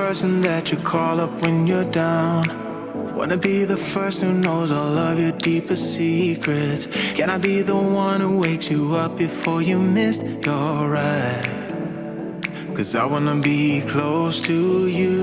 person that you call up when you're down? Wanna be the first who knows all of your deepest secrets? Can I be the one who wakes you up before you miss your ride? 'Cause I wanna be close to you,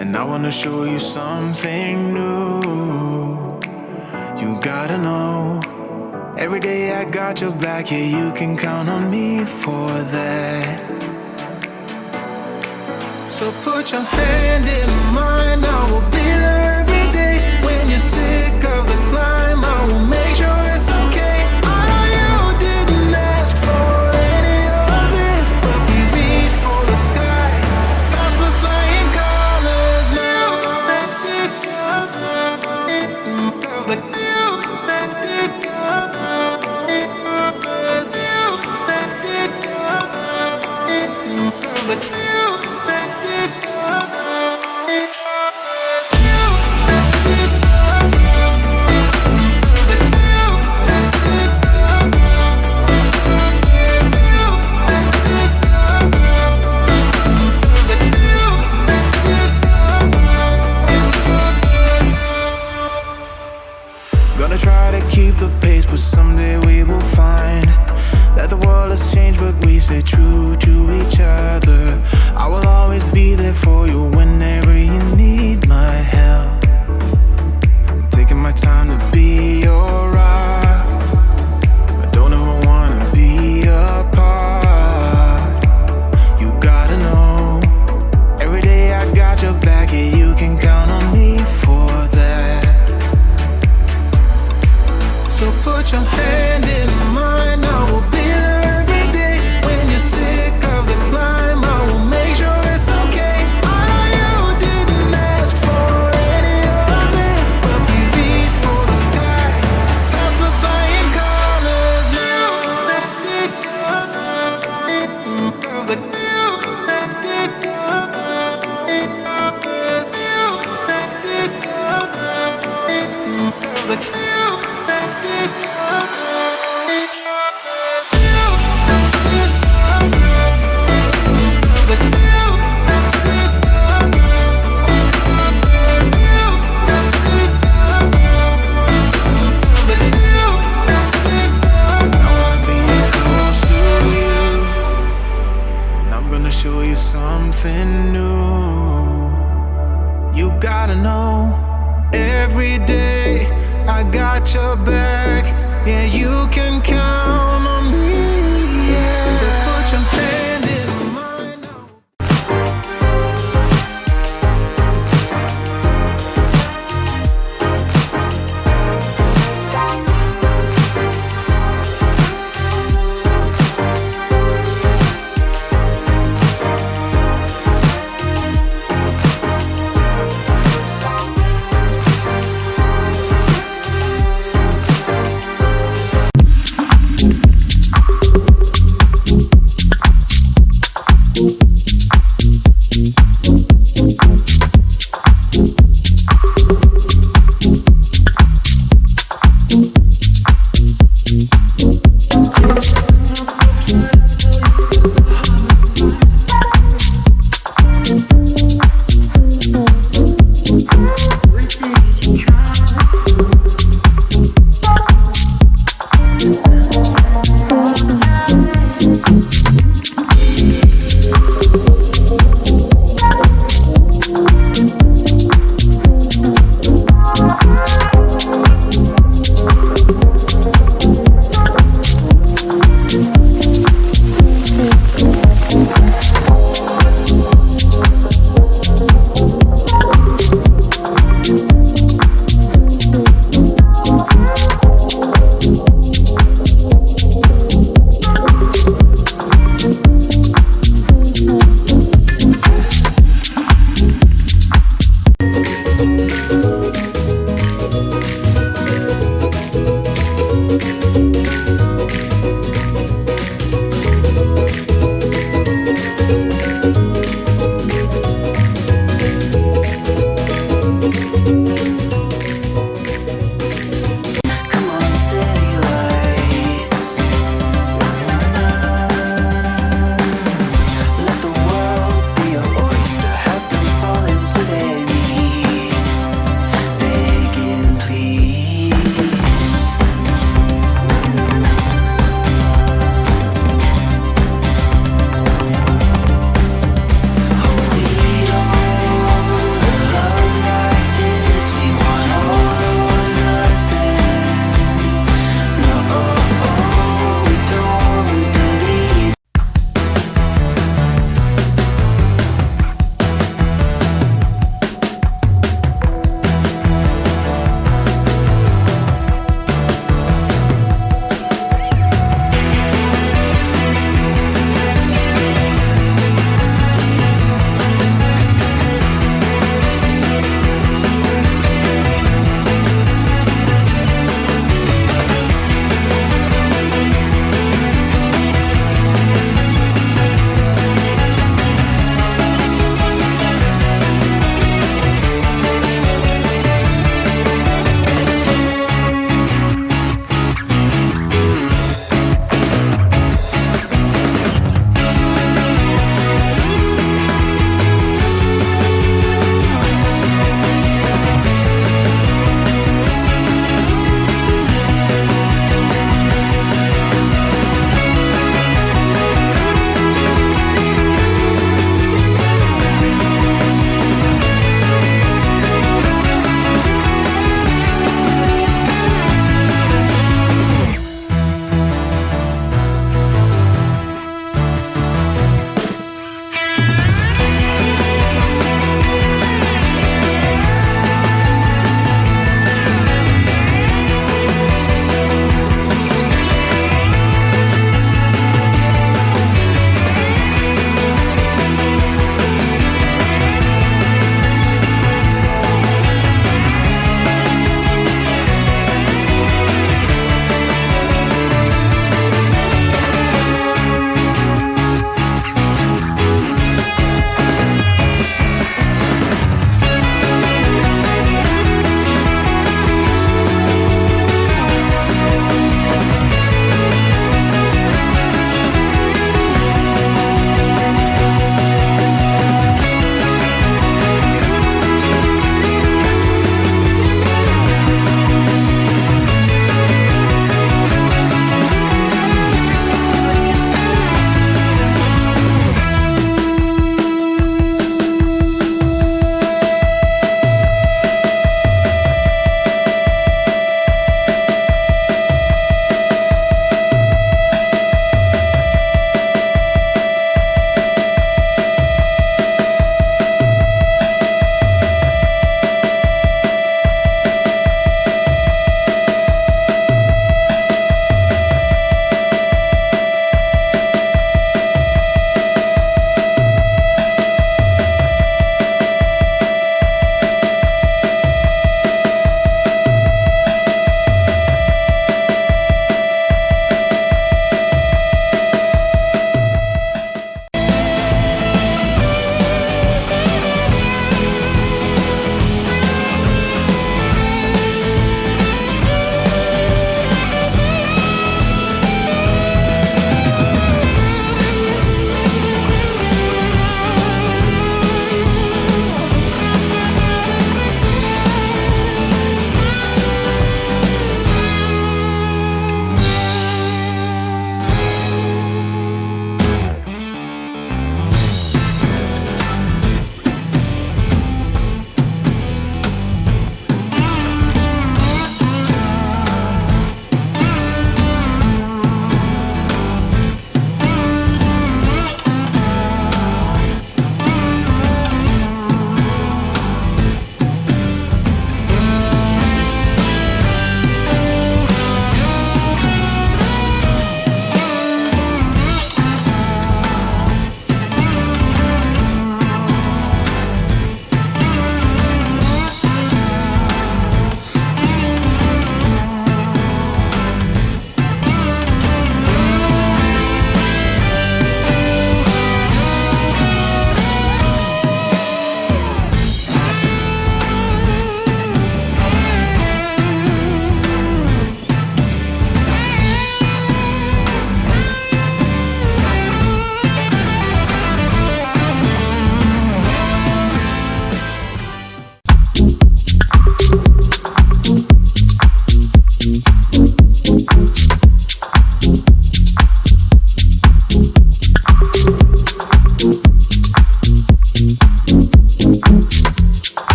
and I wanna show you something new. You gotta know, every day I got your back, yeah, you can count on me for that. So put your hand in mine, I will be there every day. When you're sick of the climb, I will make sure it's okay. I know you didn't ask for any of this, but we reach for the sky, 'cause we're flying colors now. Gonna try to keep the pace, but someday we will find that the world has changed, but we stay true to each other. I will always be there for you whenever you need my help. I'm taking my time to be your rock. I don't ever wanna be apart. You gotta know, every day I got your back, yeah, you can count on me for that. So put your hand in mine, I will be there every day. When you're sick of the climb, I will make sure it's okay. I know you didn't ask for any of this, but we reach for the sky, 'cause we're flying colors now. Show you something new. You gotta know, every day I got your back, yeah, you can count on me, yeah. So put your hand in mine now.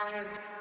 tired.